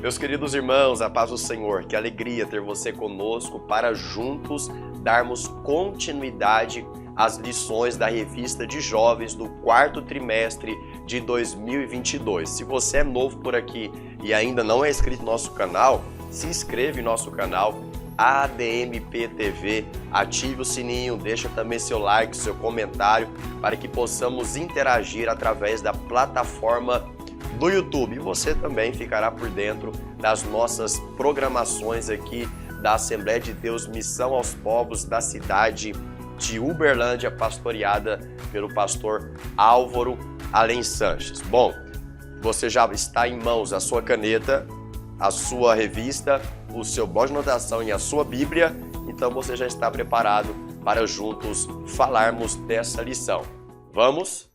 Meus queridos irmãos, a paz do Senhor, que alegria ter você conosco para juntos darmos continuidade às lições da revista de jovens do quarto trimestre de 2022. Se você é novo por aqui e ainda não é inscrito no nosso canal, se inscreve no nosso canal ADMP TV, ative o sininho, deixa também seu like, seu comentário para que possamos interagir através da plataforma do YouTube. E você também ficará por dentro das nossas programações aqui da Assembleia de Deus Missão aos Povos da cidade de Uberlândia, pastoreada pelo pastor Álvaro Além Sanches. Bom, você já está em mãos a sua caneta, a sua revista, o seu bloco de anotação e a sua Bíblia, então você já está preparado para juntos falarmos dessa lição. Vamos?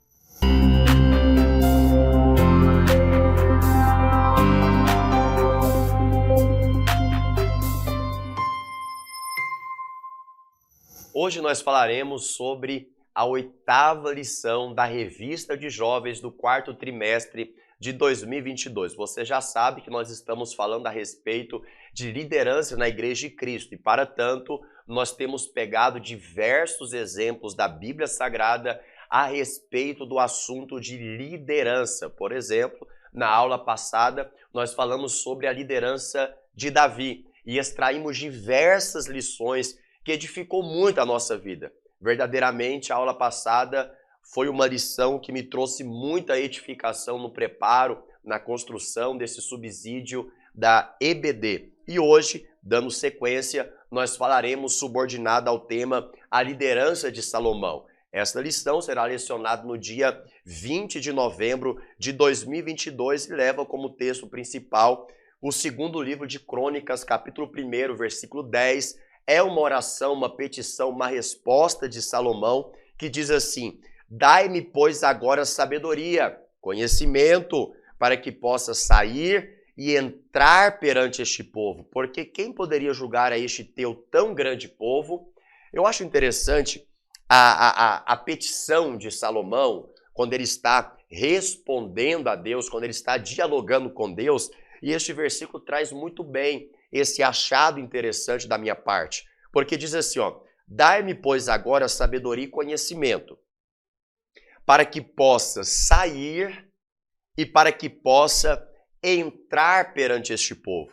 Hoje nós falaremos sobre a 8ª lição da revista de jovens do quarto trimestre de 2022. Você já sabe que nós estamos falando a respeito de liderança na Igreja de Cristo e, para tanto, nós temos pegado diversos exemplos da Bíblia Sagrada a respeito do assunto de liderança. Por exemplo, na aula passada, nós falamos sobre a liderança de Davi e extraímos diversas lições que edificou muito a nossa vida. Verdadeiramente, a aula passada foi uma lição que me trouxe muita edificação no preparo, na construção desse subsídio da EBD. E hoje, dando sequência, nós falaremos subordinado ao tema A Liderança de Salomão. Esta lição será lecionada no dia 20 de novembro de 2022 e leva como texto principal o segundo livro de Crônicas, capítulo 1, versículo 10, é uma oração, uma petição, uma resposta de Salomão que diz assim: dai-me, pois, agora sabedoria, conhecimento, para que possa sair e entrar perante este povo. Porque quem poderia julgar a este teu tão grande povo? Eu acho interessante a petição de Salomão, quando ele está respondendo a Deus, quando ele está dialogando com Deus, e este versículo traz muito bem esse achado interessante da minha parte, porque diz assim, ó: dai-me, pois, agora sabedoria e conhecimento, para que possa sair e para que possa entrar perante este povo.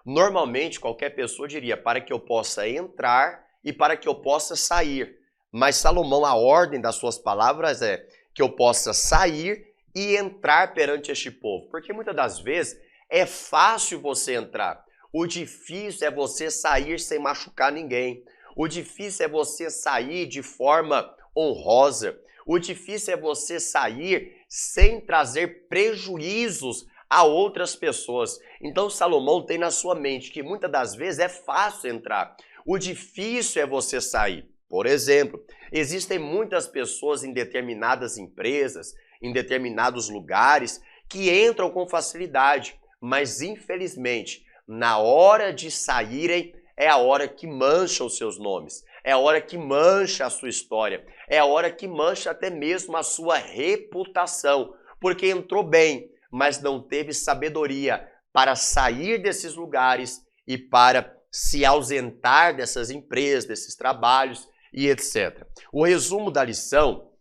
Normalmente, qualquer pessoa diria para que eu possa entrar e para que eu possa sair, mas Salomão, a ordem das suas palavras é que eu possa sair e entrar perante este povo, porque muitas das vezes é fácil você entrar. O difícil é você sair sem machucar ninguém. O difícil é você sair de forma honrosa. O difícil é você sair sem trazer prejuízos a outras pessoas. Então Salomão tem na sua mente que muitas das vezes é fácil entrar. O difícil é você sair. Por exemplo, existem muitas pessoas em determinadas empresas, em determinados lugares, que entram com facilidade, mas infelizmente, na hora de saírem, é a hora que mancha os seus nomes, é a hora que mancha a sua história, é a hora que mancha até mesmo a sua reputação, porque entrou bem, mas não teve sabedoria para sair desses lugares e para se ausentar dessas empresas, desses trabalhos e etc. O resumo da lição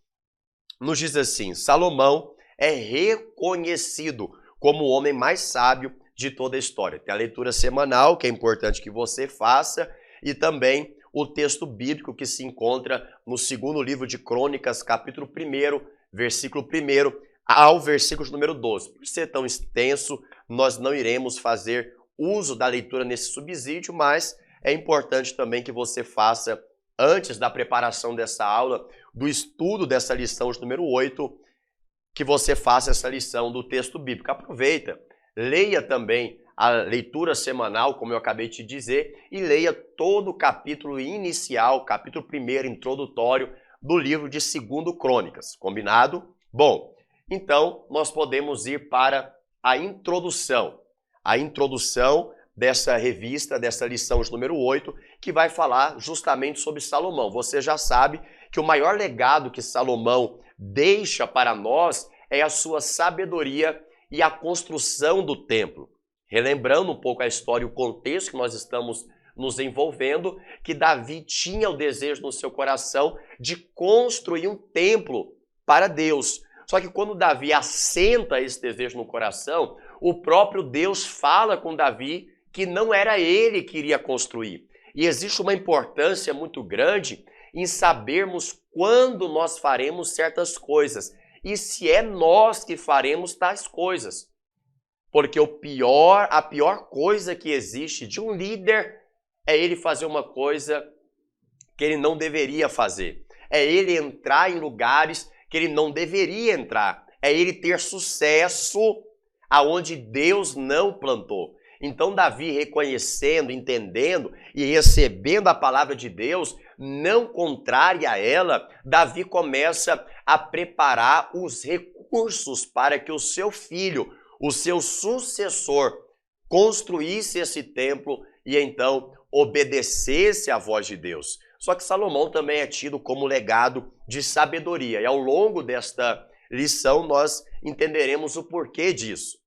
nos diz assim: Salomão é reconhecido como o homem mais sábio de toda a história. Tem a leitura semanal, que é importante que você faça, e também o texto bíblico que se encontra no segundo livro de Crônicas, capítulo 1, versículo 1 ao versículo número 12. Por ser tão extenso, nós não iremos fazer uso da leitura nesse subsídio, mas é importante também que você faça, antes da preparação dessa aula, do estudo dessa lição de número 8, que você faça essa lição do texto bíblico. Aproveita, leia também a leitura semanal, como eu acabei de te dizer, e leia todo o capítulo inicial, capítulo 1 introdutório do livro de 2 Crônicas. Combinado? Bom, então nós podemos ir para a introdução. A introdução dessa revista, dessa lição de número 8, que vai falar justamente sobre Salomão. Você já sabe que o maior legado que Salomão deixa para nós é a sua sabedoria e a construção do templo. Relembrando um pouco a história e o contexto que nós estamos nos envolvendo, que Davi tinha o desejo no seu coração de construir um templo para Deus. Só que quando Davi assenta esse desejo no coração, o próprio Deus fala com Davi que não era ele que iria construir. E existe uma importância muito grande em sabermos quando nós faremos certas coisas e se é nós que faremos tais coisas. Porque a pior coisa que existe de um líder é ele fazer uma coisa que ele não deveria fazer. É ele entrar em lugares que ele não deveria entrar. É ele ter sucesso aonde Deus não plantou. Então Davi, reconhecendo, entendendo e recebendo a palavra de Deus, não contrária a ela, Davi começa a preparar os recursos para que o seu filho, o seu sucessor, construísse esse templo e então obedecesse à voz de Deus. Só que Salomão também é tido como legado de sabedoria. E ao longo desta lição nós entenderemos o porquê disso.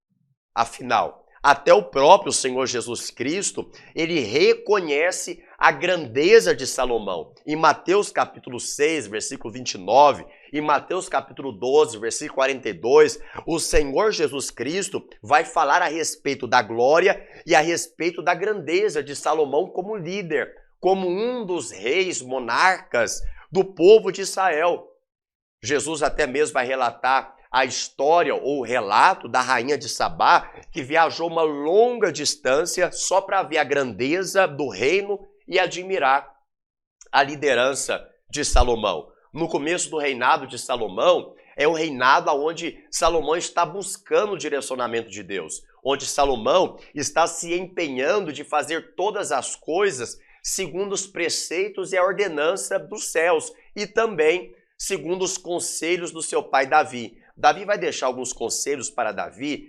Afinal, até o próprio Senhor Jesus Cristo, ele reconhece a grandeza de Salomão. Em Mateus capítulo 6, versículo 29, em Mateus capítulo 12, versículo 42, o Senhor Jesus Cristo vai falar a respeito da glória e a respeito da grandeza de Salomão como líder, como um dos reis monarcas do povo de Israel. Jesus até mesmo vai relatar a história ou o relato da rainha de Sabá, que viajou uma longa distância só para ver a grandeza do reino e admirar a liderança de Salomão. No começo do reinado de Salomão, é um reinado onde Salomão está buscando o direcionamento de Deus, onde Salomão está se empenhando de fazer todas as coisas segundo os preceitos e a ordenança dos céus e também segundo os conselhos do seu pai Davi. Davi vai deixar alguns conselhos para Davi,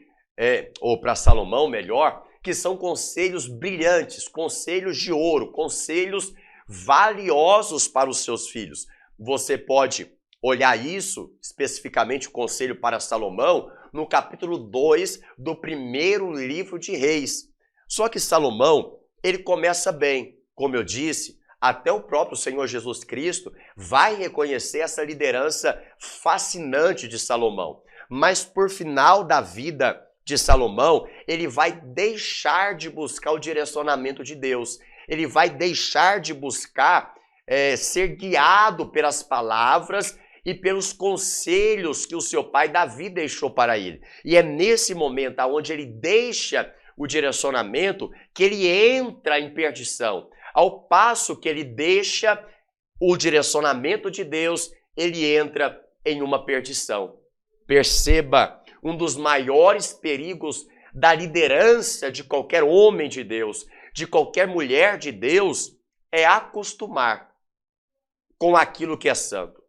ou para Salomão, melhor, que são conselhos brilhantes, conselhos de ouro, conselhos valiosos para os seus filhos. Você pode olhar isso, especificamente o conselho para Salomão, no capítulo 2 do primeiro livro de Reis. Só que Salomão, ele começa bem, como eu disse, até o próprio Senhor Jesus Cristo vai reconhecer essa liderança fascinante de Salomão. Mas por final da vida de Salomão, ele vai deixar de buscar o direcionamento de Deus. Ele vai deixar de buscar ser guiado pelas palavras e pelos conselhos que o seu pai Davi deixou para ele. E é nesse momento onde ele deixa o direcionamento que ele entra em perdição. Ao passo que ele deixa o direcionamento de Deus, ele entra em uma perdição. Perceba, um dos maiores perigos da liderança de qualquer homem de Deus, de qualquer mulher de Deus, é acostumar com aquilo que é santo.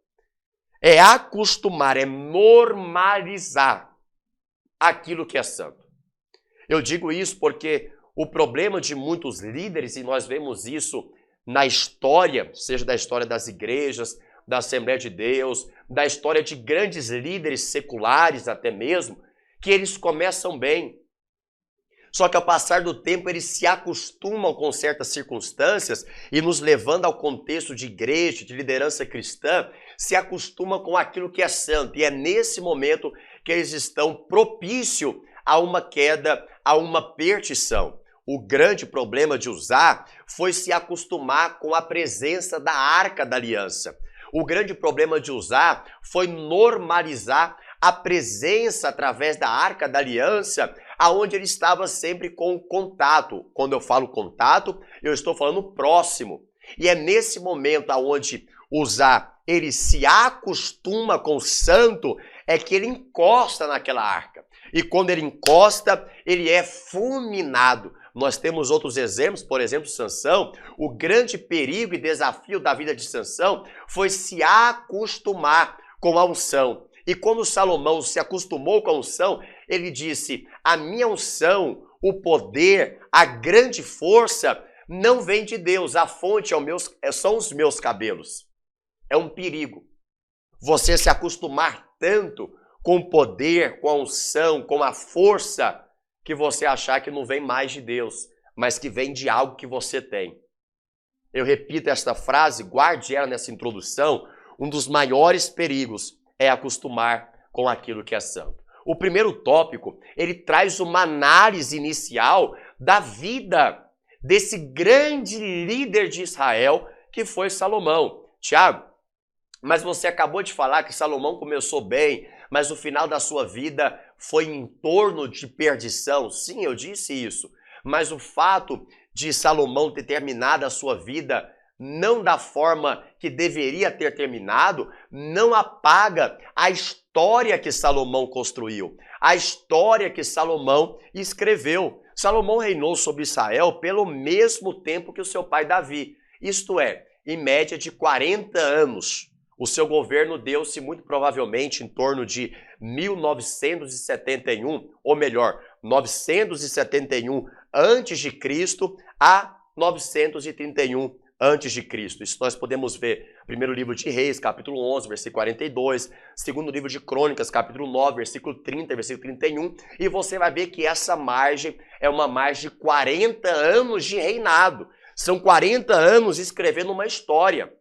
É acostumar, é normalizar aquilo que é santo. Eu digo isso porque o problema de muitos líderes, e nós vemos isso na história, seja da história das igrejas, da Assembleia de Deus, da história de grandes líderes seculares até mesmo, que eles começam bem. Só que ao passar do tempo eles se acostumam com certas circunstâncias e nos levando ao contexto de igreja, de liderança cristã, se acostumam com aquilo que é santo. E é nesse momento que eles estão propícios a uma queda, a uma perdição. O grande problema de Uzá foi se acostumar com a presença da Arca da Aliança. O grande problema de Uzá foi normalizar a presença através da Arca da Aliança, aonde ele estava sempre com contato. Quando eu falo contato, eu estou falando próximo. E é nesse momento aonde Uzá, ele se acostuma com o santo, é que ele encosta naquela arca. E quando ele encosta, ele é fulminado. Nós temos outros exemplos, por exemplo, Sansão. O grande perigo e desafio da vida de Sansão foi se acostumar com a unção. E quando Salomão se acostumou com a unção, ele disse: a minha unção, o poder, a grande força não vem de Deus, a fonte são os meus cabelos. É um perigo você se acostumar tanto com o poder, com a unção, com a força que você achar que não vem mais de Deus, mas que vem de algo que você tem. Eu repito esta frase, guarde ela nessa introdução. Um dos maiores perigos é acostumar com aquilo que é santo. O primeiro tópico, ele traz uma análise inicial da vida desse grande líder de Israel, que foi Salomão. Tiago, mas você acabou de falar que Salomão começou bem, mas o final da sua vida foi em torno de perdição. Sim, eu disse isso. Mas o fato de Salomão ter terminado a sua vida não da forma que deveria ter terminado, não apaga a história que Salomão construiu, a história que Salomão escreveu. Salomão reinou sobre Israel pelo mesmo tempo que o seu pai Davi, isto é, em média de 40 anos. O seu governo deu-se muito provavelmente em torno de 1971, ou melhor, 971 antes de Cristo a 931 antes de Cristo. Isso nós podemos ver no primeiro livro de Reis, capítulo 11, versículo 42, segundo livro de Crônicas, capítulo 9, versículo 30, versículo 31, e você vai ver que essa margem é uma margem de 40 anos de reinado. São 40 anos escrevendo uma história.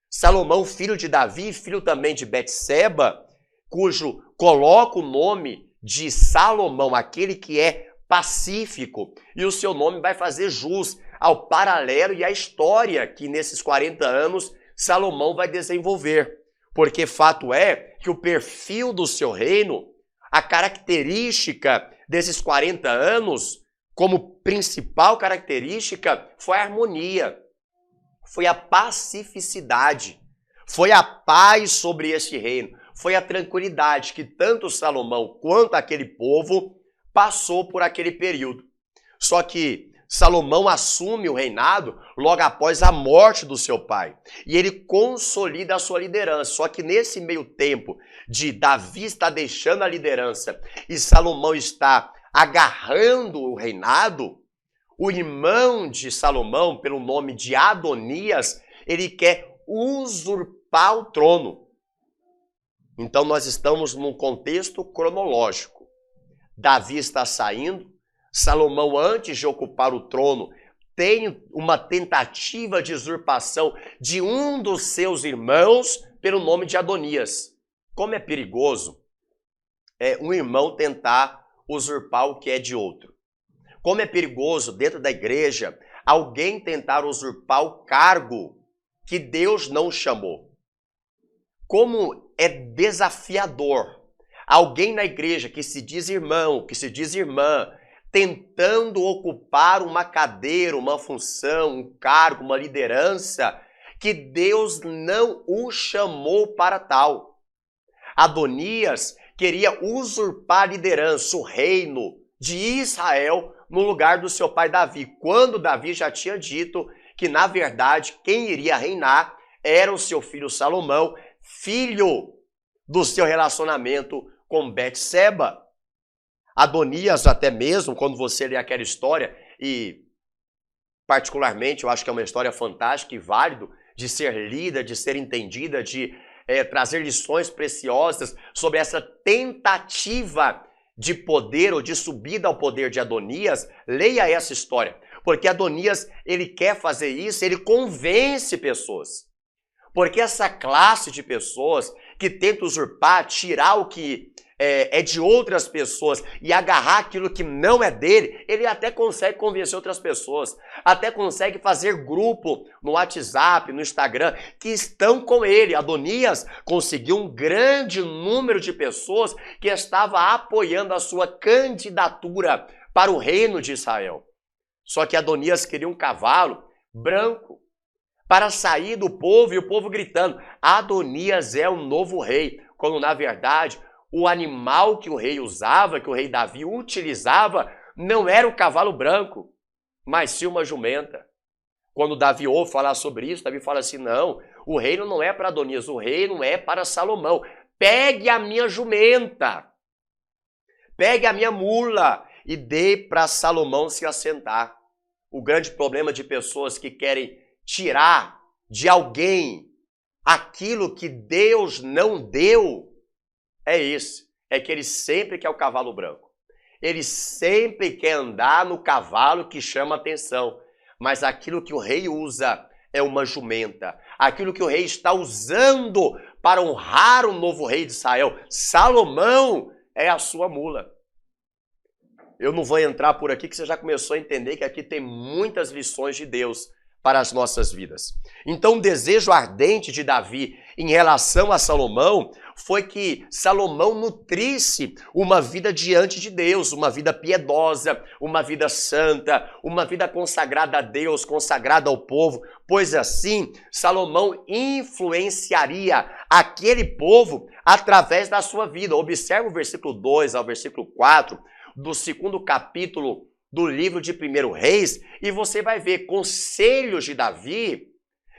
Salomão, filho de Davi, filho também de Betseba, cujo coloca o nome de Salomão, aquele que é pacífico, e o seu nome vai fazer jus ao paralelo e à história que nesses 40 anos Salomão vai desenvolver. Porque fato é que o perfil do seu reino, a característica desses 40 anos, como principal característica, foi a harmonia, foi a pacificidade, foi a paz sobre esse reino, foi a tranquilidade que tanto Salomão quanto aquele povo passou por aquele período. Só que Salomão assume o reinado logo após a morte do seu pai. E ele consolida a sua liderança. Só que nesse meio tempo de Davi estar deixando a liderança e Salomão está agarrando o reinado, o irmão de Salomão, pelo nome de Adonias, ele quer usurpar o trono. Então nós estamos num contexto cronológico. Davi está saindo, Salomão, antes de ocupar o trono, tem uma tentativa de usurpação de um dos seus irmãos pelo nome de Adonias. Como é perigoso um irmão tentar usurpar o que é de outro. Como é perigoso dentro da igreja alguém tentar usurpar o cargo que Deus não chamou. Como é desafiador alguém na igreja que se diz irmão, que se diz irmã, tentando ocupar uma cadeira, uma função, um cargo, uma liderança, que Deus não o chamou para tal. Adonias queria usurpar a liderança, o reino de Israel no lugar do seu pai Davi, quando Davi já tinha dito que, na verdade, quem iria reinar era o seu filho Salomão, filho do seu relacionamento com Betseba. Adonias, até mesmo, quando você lê aquela história, e particularmente eu acho que é uma história fantástica e válida de ser lida, de ser entendida, de trazer lições preciosas sobre essa tentativa de poder ou de subida ao poder de Adonias. Leia essa história, porque Adonias, ele quer fazer isso, ele convence pessoas. Porque essa classe de pessoas que tenta usurpar, tirar o que é de outras pessoas e agarrar aquilo que não é dele, ele até consegue convencer outras pessoas, até consegue fazer grupo no WhatsApp, no Instagram, que estão com ele. Adonias conseguiu um grande número de pessoas que estava apoiando a sua candidatura para o reino de Israel. Só que Adonias queria um cavalo branco para sair do povo, e o povo gritando: Adonias é o novo rei, quando na verdade o animal que o rei usava, que o rei Davi utilizava, não era o cavalo branco, mas sim uma jumenta. Quando Davi ouve falar sobre isso, Davi fala assim: não, o reino não é para Adonias, o reino é para Salomão. Pegue a minha jumenta, pegue a minha mula e dê para Salomão se assentar. O grande problema de pessoas que querem tirar de alguém aquilo que Deus não deu é esse, é que ele sempre quer o cavalo branco. ele sempre quer andar no cavalo que chama atenção. Mas aquilo que o rei usa é uma jumenta. Aquilo que o rei está usando para honrar o novo rei de Israel, Salomão, é a sua mula. Eu não vou entrar por aqui, que você já começou a entender que aqui tem muitas lições de Deus para as nossas vidas. Então, o desejo ardente de Davi em relação a Salomão foi que Salomão nutrisse uma vida diante de Deus, uma vida piedosa, uma vida santa, uma vida consagrada a Deus, consagrada ao povo, pois assim Salomão influenciaria aquele povo através da sua vida. Observe o versículo 2 ao versículo 4 do 2º capítulo do livro de 1 Reis, e você vai ver conselhos de Davi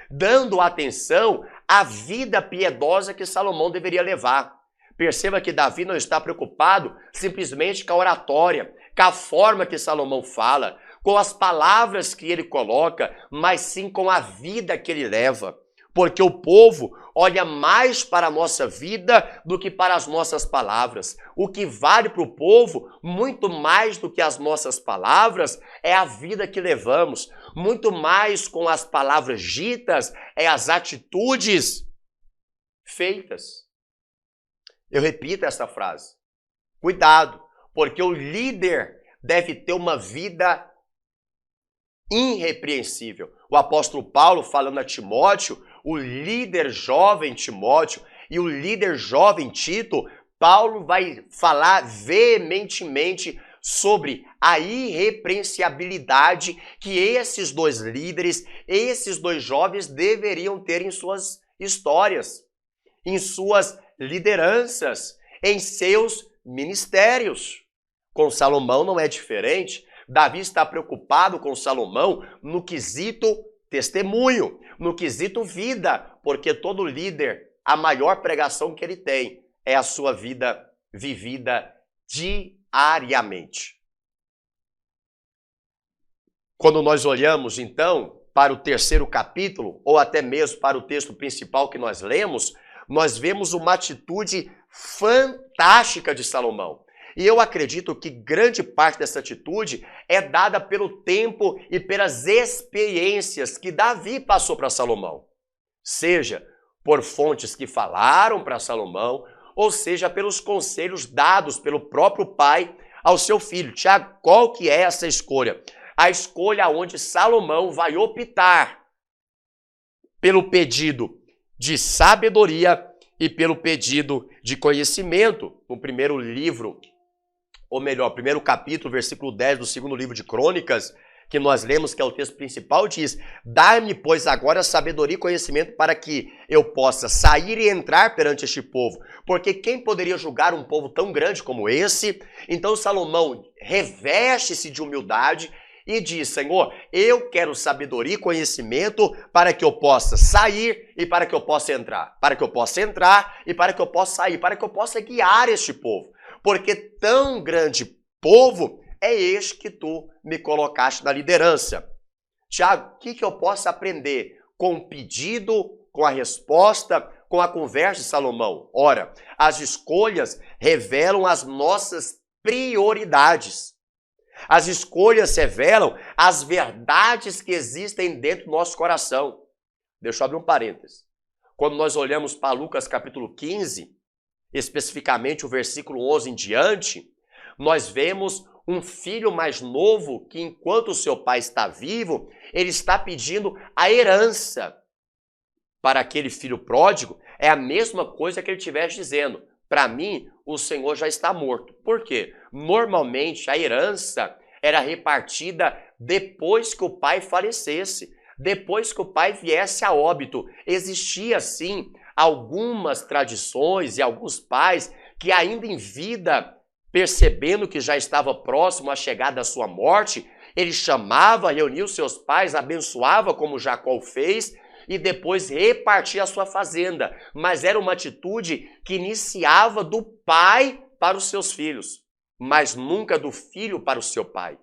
dando atenção à vida piedosa que Salomão deveria levar. Perceba que Davi não está preocupado simplesmente com a oratória, com a forma que Salomão fala, com as palavras que ele coloca, mas sim com a vida que ele leva. Porque o povo olha mais para a nossa vida do que para as nossas palavras. O que vale para o povo, muito mais do que as nossas palavras, é a vida que levamos. Muito mais com as palavras ditas, é as atitudes feitas. Eu repito essa frase. Cuidado, porque o líder deve ter uma vida irrepreensível. O apóstolo Paulo, falando a Timóteo, o líder jovem Timóteo e o líder jovem Tito, Paulo vai falar veementemente sobre a irrepreensibilidade que esses dois líderes, esses dois jovens deveriam ter em suas histórias, em suas lideranças, em seus ministérios. Com Salomão não é diferente. Davi está preocupado com Salomão no quesito testemunho, no quesito vida, porque todo líder, a maior pregação que ele tem é a sua vida vivida diariamente. Quando nós olhamos, então, para o 3º capítulo, ou até mesmo para o texto principal que nós lemos, nós vemos uma atitude fantástica de Salomão. E eu acredito que grande parte dessa atitude é dada pelo tempo e pelas experiências que Davi passou para Salomão. Seja por fontes que falaram para Salomão, ou seja pelos conselhos dados pelo próprio pai ao seu filho. Tiago, qual que é essa escolha? A escolha onde Salomão vai optar pelo pedido de sabedoria e pelo pedido de conhecimento. No primeiro livro, ou melhor, primeiro capítulo, versículo 10 do 2º livro de Crônicas, que nós lemos, que é o texto principal, diz: dá-me, pois, agora sabedoria e conhecimento para que eu possa sair e entrar perante este povo. Porque quem poderia julgar um povo tão grande como esse? Então Salomão reveste-se de humildade e diz: Senhor, eu quero sabedoria e conhecimento para que eu possa sair e para que eu possa entrar. Para que eu possa entrar e para que eu possa sair. Para que eu possa guiar este povo. Porque tão grande povo é este que tu me colocaste na liderança. Tiago, o que eu posso aprender com o pedido, com a resposta, com a conversa de Salomão? Ora, as escolhas revelam as nossas prioridades. As escolhas revelam as verdades que existem dentro do nosso coração. Deixa eu abrir um parênteses. Quando nós olhamos para Lucas capítulo 15, especificamente o versículo 11 em diante, nós vemos um filho mais novo que, enquanto o seu pai está vivo, ele está pedindo a herança para aquele filho pródigo. É a mesma coisa que ele estivesse dizendo: para mim, o Senhor já está morto. Por quê? Normalmente, a herança era repartida depois que o pai falecesse, depois que o pai viesse a óbito. Existia, sim, algumas tradições e alguns pais que ainda em vida, percebendo que já estava próximo à chegada da sua morte, ele chamava, reunia os seus pais, abençoava como Jacó fez e depois repartia a sua fazenda. Mas era uma atitude que iniciava do pai para os seus filhos, mas nunca do filho para o seu pai.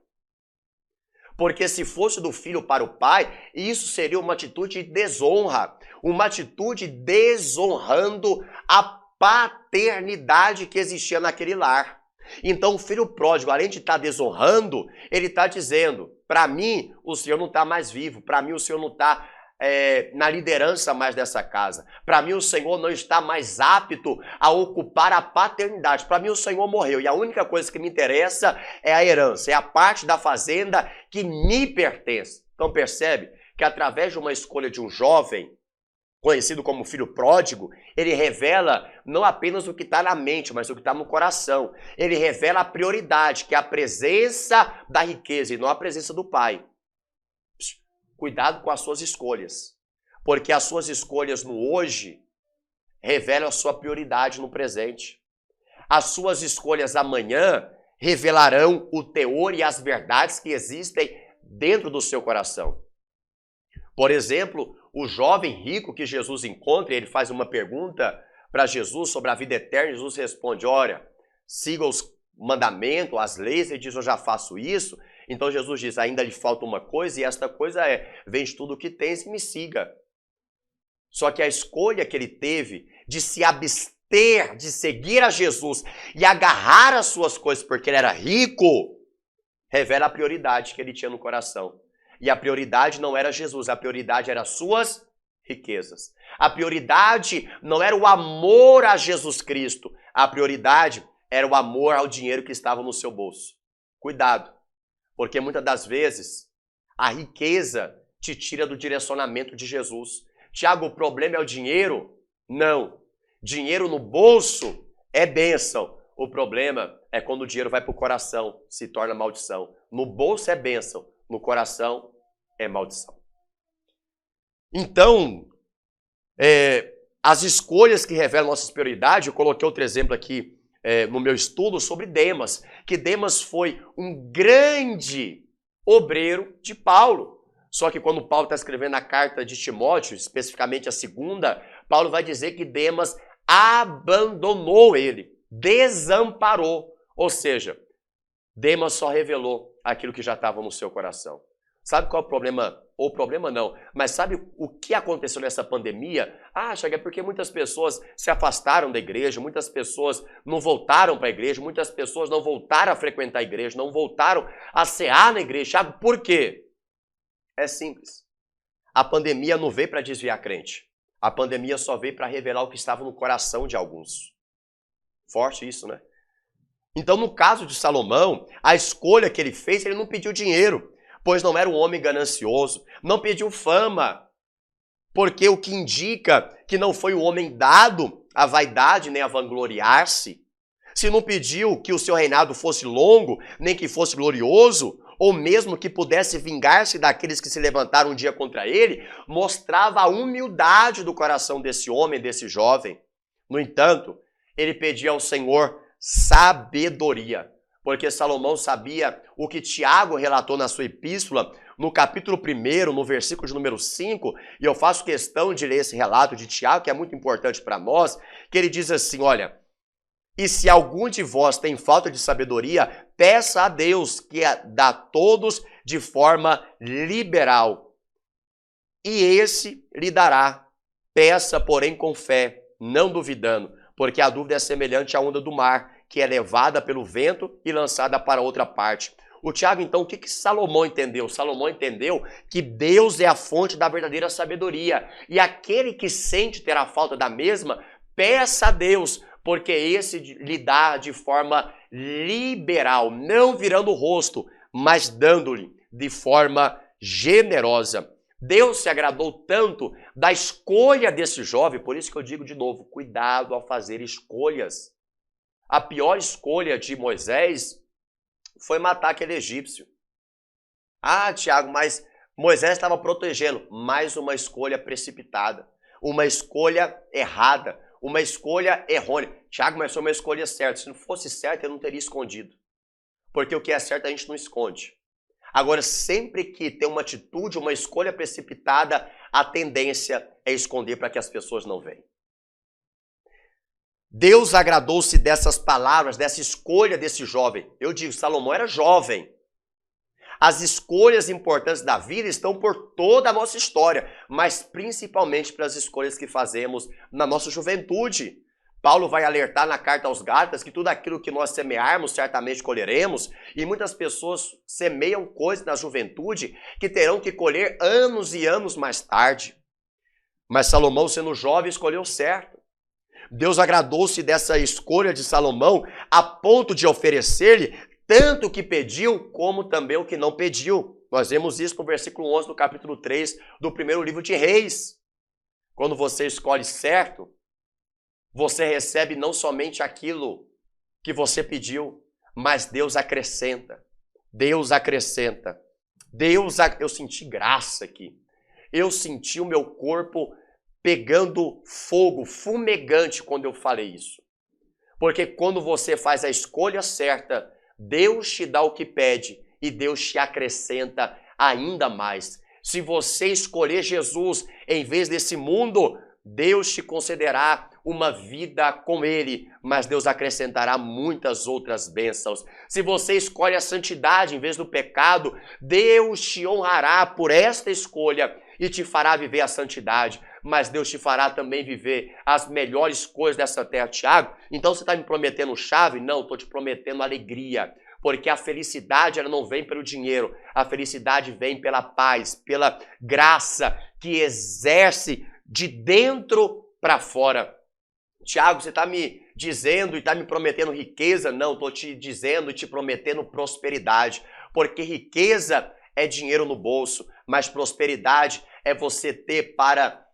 Porque se fosse do filho para o pai, isso seria uma atitude de desonra, uma atitude desonrando a paternidade que existia naquele lar. Então o filho pródigo, além de estar desonrando, ele está dizendo, para mim o Senhor não está mais vivo, para mim o Senhor não está na liderança mais dessa casa. Para mim o Senhor não está mais apto a ocupar a paternidade. Para mim o Senhor morreu e a única coisa que me interessa é a herança, é a parte da fazenda que me pertence. Então percebe que através de uma escolha de um jovem, conhecido como filho pródigo, ele revela não apenas o que está na mente, mas o que está no coração. Ele revela a prioridade, que é a presença da riqueza e não a presença do pai. Cuidado com as suas escolhas, porque as suas escolhas no hoje revelam a sua prioridade no presente. As suas escolhas amanhã revelarão o teor e as verdades que existem dentro do seu coração. Por exemplo, o jovem rico que Jesus encontra, ele faz uma pergunta para Jesus sobre a vida eterna, Jesus responde, olha, siga os mandamentos, as leis, ele diz, eu já faço isso. Então Jesus diz, ainda lhe falta uma coisa, e esta coisa é, vende tudo o que tens e me siga. Só que a escolha que ele teve de se abster, de seguir a Jesus e agarrar as suas coisas porque ele era rico, revela a prioridade que ele tinha no coração. E a prioridade não era Jesus, a prioridade era as suas riquezas. A prioridade não era o amor a Jesus Cristo, a prioridade era o amor ao dinheiro que estava no seu bolso. Cuidado, porque muitas das vezes a riqueza te tira do direcionamento de Jesus. Tiago, o problema é o dinheiro? Não. Dinheiro no bolso é bênção. O problema é quando o dinheiro vai para o coração, se torna maldição. No bolso é bênção, no coração é maldição. Então, as escolhas que revelam nossas prioridades, eu coloquei outro exemplo aqui no meu estudo sobre Demas, que Demas foi um grande obreiro de Paulo. Só que quando Paulo está escrevendo a carta de Timóteo, especificamente a segunda, Paulo vai dizer que Demas abandonou ele, desamparou. Ou seja, Demas só revelou aquilo que já estava no seu coração. Sabe qual é o problema? Ou problema não, mas sabe o que aconteceu nessa pandemia? Chega, é porque muitas pessoas se afastaram da igreja, muitas pessoas não voltaram para a igreja, muitas pessoas não voltaram a frequentar a igreja, não voltaram a cear na igreja. Thiago, por quê? É simples. A pandemia não veio para desviar crente. A pandemia só veio para revelar o que estava no coração de alguns. Forte isso, né? Então, no caso de Salomão, a escolha que ele fez, ele não pediu dinheiro, pois não era um homem ganancioso, não pediu fama, porque o que indica que não foi um homem dado à vaidade nem a vangloriar-se. Se não pediu que o seu reinado fosse longo, nem que fosse glorioso, ou mesmo que pudesse vingar-se daqueles que se levantaram um dia contra ele, mostrava a humildade do coração desse homem, desse jovem. No entanto, ele pedia ao Senhor sabedoria, porque Salomão sabia o que Tiago relatou na sua epístola, no capítulo 1, no versículo de número 5, e eu faço questão de ler esse relato de Tiago, que é muito importante para nós, que ele diz assim, olha, e se algum de vós tem falta de sabedoria, peça a Deus que dá a todos de forma liberal, e esse lhe dará. Peça, porém, com fé, não duvidando, porque a dúvida é semelhante à onda do mar, que é levada pelo vento e lançada para outra parte. O Tiago, então, o que Salomão entendeu? Salomão entendeu que Deus é a fonte da verdadeira sabedoria. E aquele que sente ter a falta da mesma, peça a Deus, porque esse lhe dá de forma liberal, não virando o rosto, mas dando-lhe de forma generosa. Deus se agradou tanto da escolha desse jovem, por isso que eu digo de novo, cuidado ao fazer escolhas. A pior escolha de Moisés foi matar aquele egípcio. Tiago, mas Moisés estava protegendo. Mais uma escolha precipitada, uma escolha errada, uma escolha errônea. Tiago, mas foi uma escolha certa. Se não fosse certa, eu não teria escondido. Porque o que é certo a gente não esconde. Agora, sempre que tem uma atitude, uma escolha precipitada, a tendência é esconder para que as pessoas não vejam. Deus agradou-se dessas palavras, dessa escolha desse jovem. Eu digo, Salomão era jovem. As escolhas importantes da vida estão por toda a nossa história, mas principalmente pelas escolhas que fazemos na nossa juventude. Paulo vai alertar na carta aos Gálatas que tudo aquilo que nós semearmos, certamente colheremos, e muitas pessoas semeiam coisas na juventude que terão que colher anos e anos mais tarde. Mas Salomão, sendo jovem, escolheu certo. Deus agradou-se dessa escolha de Salomão a ponto de oferecer-lhe tanto o que pediu, como também o que não pediu. Nós vemos isso no versículo 11 do capítulo 3 do primeiro livro de Reis. Quando você escolhe certo, você recebe não somente aquilo que você pediu, mas Deus acrescenta. Deus acrescenta. Eu senti graça aqui. Eu senti o meu corpo pegando fogo, fumegante quando eu falei isso. Porque quando você faz a escolha certa, Deus te dá o que pede e Deus te acrescenta ainda mais. Se você escolher Jesus em vez desse mundo, Deus te concederá uma vida com Ele, mas Deus acrescentará muitas outras bênçãos. Se você escolhe a santidade em vez do pecado, Deus te honrará por esta escolha e te fará viver a santidade, mas Deus te fará também viver as melhores coisas dessa terra. Tiago, então você está me prometendo chave? Não, estou te prometendo alegria. Porque a felicidade ela não vem pelo dinheiro, a felicidade vem pela paz, pela graça que exerce de dentro para fora. Tiago, você está me dizendo e está me prometendo riqueza? Não, estou te dizendo e te prometendo prosperidade. Porque riqueza é dinheiro no bolso, mas prosperidade é você ter para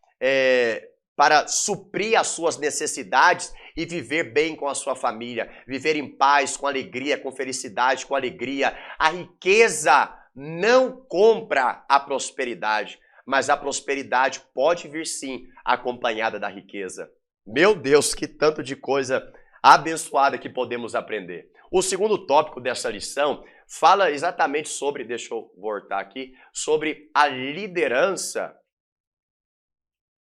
suprir as suas necessidades e viver bem com a sua família, viver em paz, com alegria, com felicidade, com alegria. A riqueza não compra a prosperidade, mas a prosperidade pode vir sim acompanhada da riqueza. Meu Deus, que tanto de coisa abençoada que podemos aprender. O segundo tópico dessa lição fala exatamente sobre, deixa eu voltar aqui, sobre a liderança.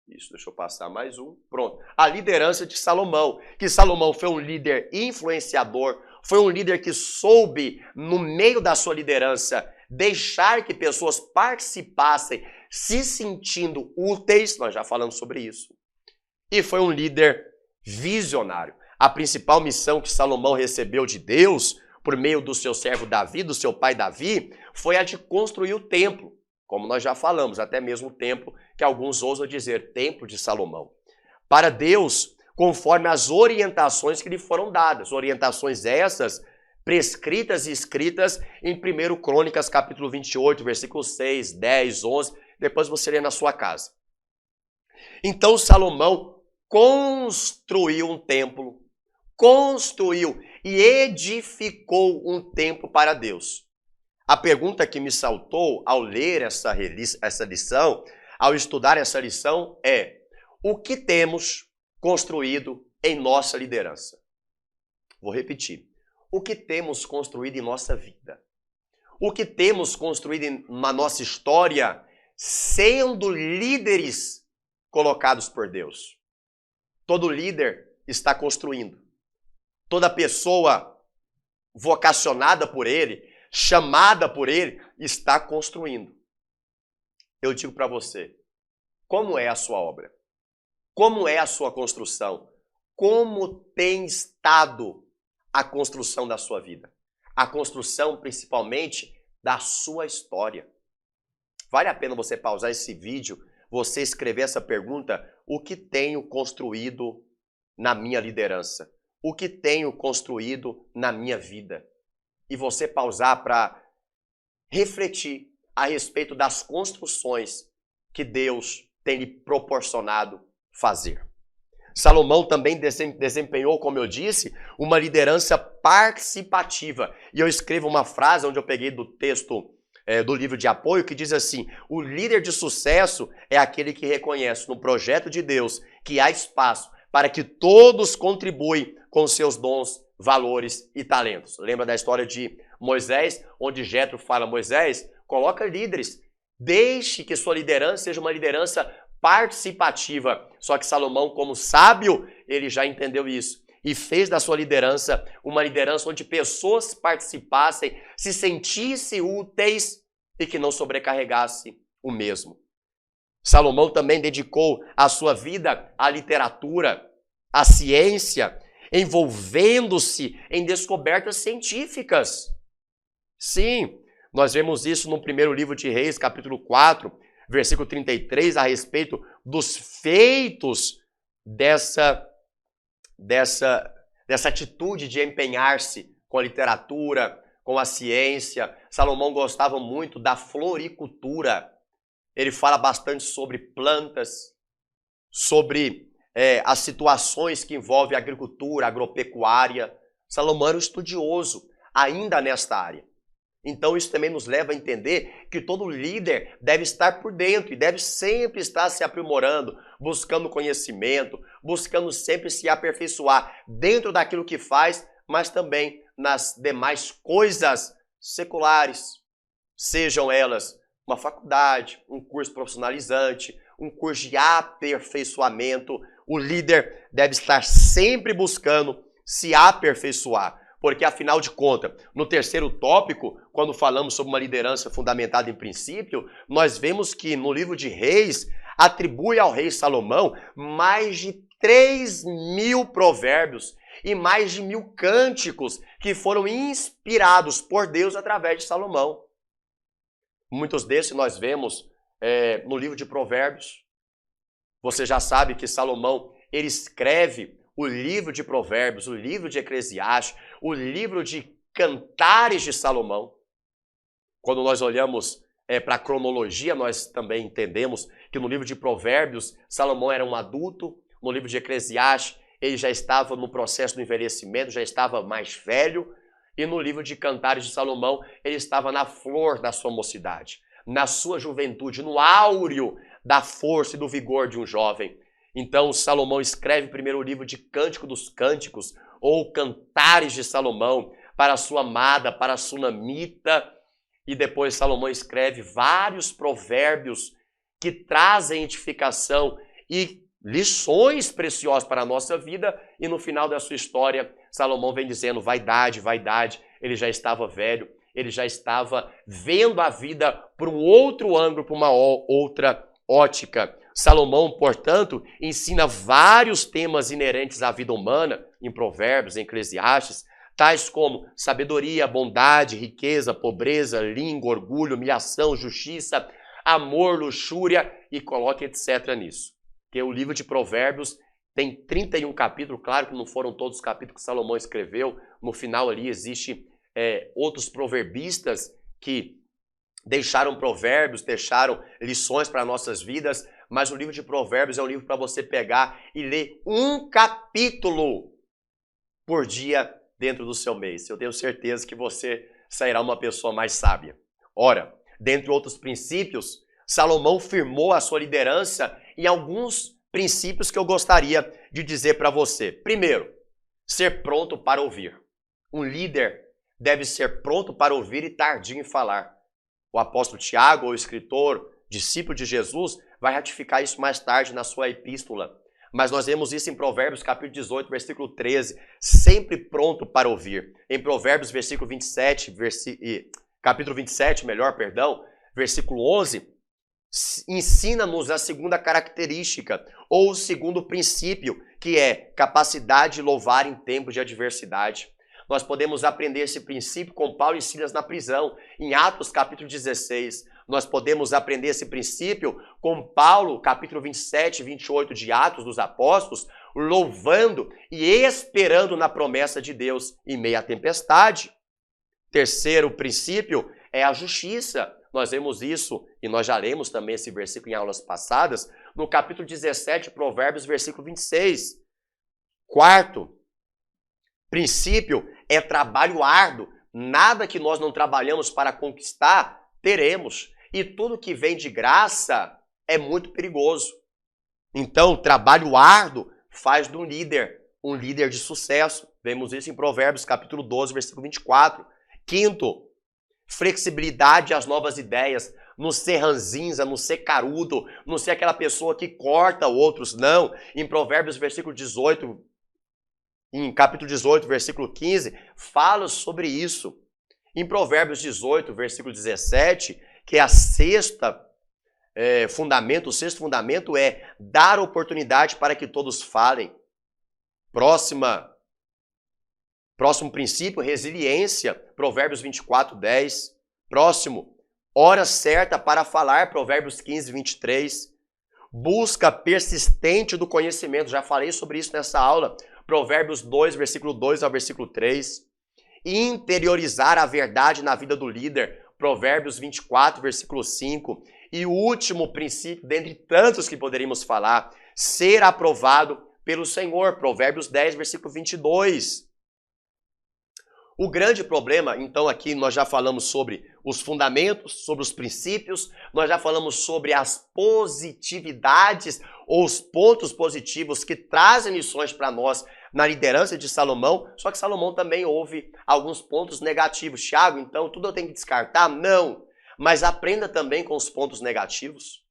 Isso, deixa eu passar mais um. Pronto. A liderança de Salomão. Que Salomão foi um líder influenciador, foi um líder que soube, no meio da sua liderança, deixar que pessoas participassem, se sentindo úteis. Nós já falamos sobre isso. E foi um líder visionário. A principal missão que Salomão recebeu de Deus, por meio do seu servo Davi, do seu pai Davi, foi a de construir o templo. Como nós já falamos, até mesmo o templo que alguns ousam dizer, templo de Salomão. Para Deus, conforme as orientações que lhe foram dadas. Orientações essas prescritas e escritas em 1 Crônicas, capítulo 28, versículos 6, 10, 11. Depois você lê na sua casa. Então Salomão construiu um templo, construiu e edificou um templo para Deus. A pergunta que me saltou ao ler essa lição, ao estudar essa lição, é: o que temos construído em nossa liderança? Vou repetir. O que temos construído em nossa vida? O que temos construído na nossa história, sendo líderes colocados por Deus? Todo líder está construindo. Toda pessoa vocacionada por Ele, chamada por Ele, está construindo. Eu digo para você, como é a sua obra? Como é a sua construção? Como tem estado a construção da sua vida? A construção, principalmente, da sua história. Vale a pena você pausar esse vídeo, você escrever essa pergunta: o que tenho construído na minha liderança? O que tenho construído na minha vida? E você pausar para refletir a respeito das construções que Deus tem lhe proporcionado fazer. Salomão também desempenhou, como eu disse, uma liderança participativa. E eu escrevo uma frase onde eu peguei do texto do livro de apoio que diz assim: o líder de sucesso é aquele que reconhece no projeto de Deus que há espaço para que todos contribuem com seus dons, valores e talentos. Lembra da história de Moisés, onde Jetro fala: Moisés, coloca líderes, deixe que sua liderança seja uma liderança participativa. Só que Salomão, como sábio, ele já entendeu isso e fez da sua liderança uma liderança onde pessoas participassem, se sentissem úteis e que não sobrecarregasse o mesmo. Salomão também dedicou a sua vida à literatura. a ciência, envolvendo-se em descobertas científicas. Sim, nós vemos isso no primeiro livro de Reis, capítulo 4, versículo 33, a respeito dos feitos dessa atitude de empenhar-se com a literatura, com a ciência. Salomão gostava muito da floricultura. Ele fala bastante sobre plantas, sobre as situações que envolvem agricultura, agropecuária. Salomão era um estudioso ainda nesta área. Então isso também nos leva a entender que todo líder deve estar por dentro e deve sempre estar se aprimorando, buscando conhecimento, buscando sempre se aperfeiçoar dentro daquilo que faz, mas também nas demais coisas seculares, sejam elas uma faculdade, um curso profissionalizante, um curso de aperfeiçoamento. O líder deve estar sempre buscando se aperfeiçoar. Porque, afinal de contas, no terceiro tópico, quando falamos sobre uma liderança fundamentada em princípio, nós vemos que no livro de Reis, atribui ao rei Salomão mais de 3.000 provérbios e mais de 1.000 cânticos que foram inspirados por Deus através de Salomão. Muitos desses nós vemos no livro de Provérbios. Você já sabe que Salomão, ele escreve o livro de Provérbios, o livro de Eclesiastes, o livro de Cantares de Salomão. Quando nós olhamos para a cronologia, nós também entendemos que no livro de Provérbios, Salomão era um adulto, no livro de Eclesiastes, ele já estava no processo do envelhecimento, já estava mais velho, e no livro de Cantares de Salomão, ele estava na flor da sua mocidade, na sua juventude, no áureo da força e do vigor de um jovem. Então, Salomão escreve primeiro o livro de Cântico dos Cânticos, ou Cantares de Salomão, para a sua amada, para a sunamita, e depois Salomão escreve vários provérbios que trazem edificação e lições preciosas para a nossa vida, e no final da sua história, Salomão vem dizendo vaidade, vaidade. Ele já estava velho, ele já estava vendo a vida por um outro ângulo, por uma outra ótica. Salomão, portanto, ensina vários temas inerentes à vida humana, em Provérbios, em Eclesiastes, tais como sabedoria, bondade, riqueza, pobreza, língua, orgulho, humilhação, justiça, amor, luxúria, e coloque etc. nisso. Porque o livro de Provérbios tem 31 capítulos, claro que não foram todos os capítulos que Salomão escreveu, no final ali existe outros proverbistas que deixaram provérbios, deixaram lições para nossas vidas, mas o livro de Provérbios é um livro para você pegar e ler um capítulo por dia dentro do seu mês. Eu tenho certeza que você sairá uma pessoa mais sábia. Ora, dentre outros princípios, Salomão firmou a sua liderança em alguns princípios que eu gostaria de dizer para você. Primeiro, ser pronto para ouvir. Um líder deve ser pronto para ouvir e tardio em falar. O apóstolo Tiago, o escritor, discípulo de Jesus, vai ratificar isso mais tarde na sua epístola. Mas nós vemos isso em Provérbios, capítulo 18, versículo 13, sempre pronto para ouvir. Em Provérbios, capítulo 27, versículo 11, ensina-nos a segunda característica, ou o segundo princípio, que é capacidade de louvar em tempos de adversidade. Nós podemos aprender esse princípio com Paulo e Silas na prisão, em Atos capítulo 16. Nós podemos aprender esse princípio com Paulo, capítulo 27 e 28 de Atos dos Apóstolos, louvando e esperando na promessa de Deus em meio à tempestade. Terceiro princípio é a justiça. Nós vemos isso, e nós já lemos também esse versículo em aulas passadas, no capítulo 17, Provérbios, versículo 26. Quarto princípio é trabalho árduo. Nada que nós não trabalhamos para conquistar, teremos. E tudo que vem de graça é muito perigoso. Então, trabalho árduo faz de um líder de sucesso. Vemos isso em Provérbios, capítulo 12, versículo 24. Quinto, flexibilidade às novas ideias. Não ser ranzinza, não ser carudo, não ser aquela pessoa que corta outros, não. Em Provérbios, versículo 18, em capítulo 18, versículo 15, fala sobre isso. Em Provérbios 18, versículo 17, que é o sexto fundamento é dar oportunidade para que todos falem. Próximo princípio, resiliência, Provérbios 24, 10. Próximo, hora certa para falar, Provérbios 15, 23. Busca persistente do conhecimento, já falei sobre isso nessa aula, Provérbios 2, versículo 2 ao versículo 3. Interiorizar a verdade na vida do líder, Provérbios 24, versículo 5. E o último princípio, dentre tantos que poderíamos falar, ser aprovado pelo Senhor, Provérbios 10, versículo 22. O grande problema, então aqui nós já falamos sobre os fundamentos, sobre os princípios, nós já falamos sobre as positividades ou os pontos positivos que trazem lições para nós na liderança de Salomão, só que Salomão também houve alguns pontos negativos. Tiago, então tudo eu tenho que descartar? Não, mas aprenda também com os pontos negativos.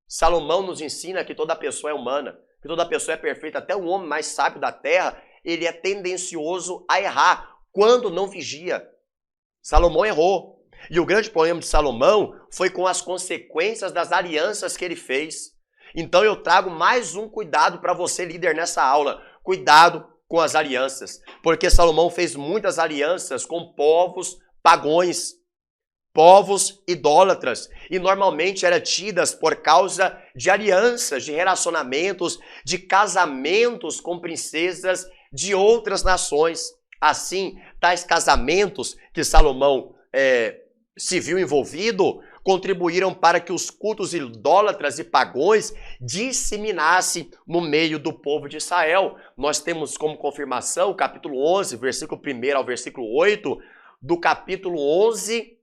Salomão nos ensina que toda pessoa é humana, que toda pessoa é perfeita, até o homem mais sábio da terra, ele é tendencioso a errar quando não vigia. Salomão errou. E o grande problema de Salomão foi com as consequências das alianças que ele fez. Então eu trago mais um cuidado para você, líder, nessa aula. Cuidado com as alianças. Porque Salomão fez muitas alianças com povos pagões, povos idólatras. E normalmente eram tidas por causa de alianças, de relacionamentos, de casamentos com princesas de outras nações. Assim, tais casamentos que Salomão se viu envolvido contribuíram para que os cultos idólatras e pagões disseminassem no meio do povo de Israel. Nós temos como confirmação o capítulo 11, versículo 1 ao versículo 8, do capítulo 11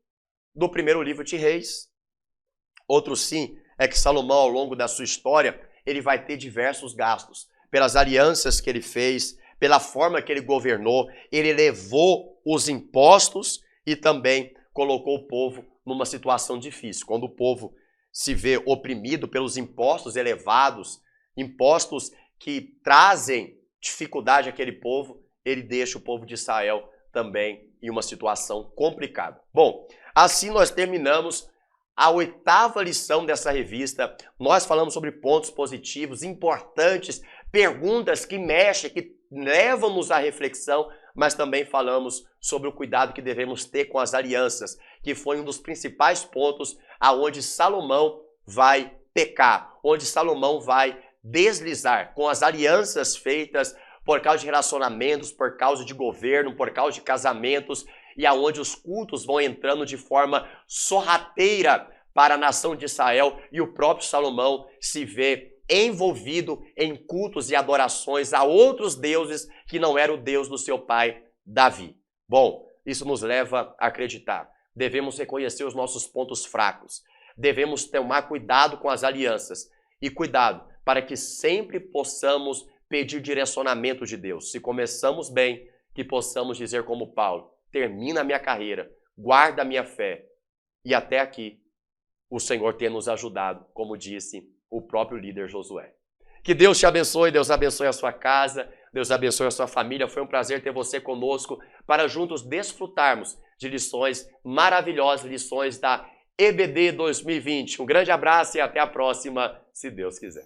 do primeiro livro de Reis. Outro sim é que Salomão, ao longo da sua história, ele vai ter diversos gastos pelas alianças que ele fez, pela forma que ele governou, ele elevou os impostos e também colocou o povo numa situação difícil. Quando o povo se vê oprimido pelos impostos elevados, impostos que trazem dificuldade àquele povo, ele deixa o povo de Israel também em uma situação complicada. Bom, assim nós terminamos a 8ª lição dessa revista. Nós falamos sobre pontos positivos, importantes, perguntas que mexem, que levam-nos à reflexão, mas também falamos sobre o cuidado que devemos ter com as alianças, que foi um dos principais pontos aonde Salomão vai pecar, onde Salomão vai deslizar com as alianças feitas por causa de relacionamentos, por causa de governo, por causa de casamentos, e aonde os cultos vão entrando de forma sorrateira para a nação de Israel, e o próprio Salomão se vê envolvido em cultos e adorações a outros deuses que não era o Deus do seu pai Davi. Bom, isso nos leva a acreditar. Devemos reconhecer os nossos pontos fracos. Devemos tomar cuidado com as alianças. E cuidado para que sempre possamos pedir direcionamento de Deus. Se começamos bem, que possamos dizer como Paulo: termina a minha carreira, guarda a minha fé. E até aqui, o Senhor tem nos ajudado, como disse o próprio líder Josué. Que Deus te abençoe, Deus abençoe a sua casa, Deus abençoe a sua família. Foi um prazer ter você conosco para juntos desfrutarmos de lições maravilhosas, lições da EBD 2020. Um grande abraço e até a próxima, se Deus quiser.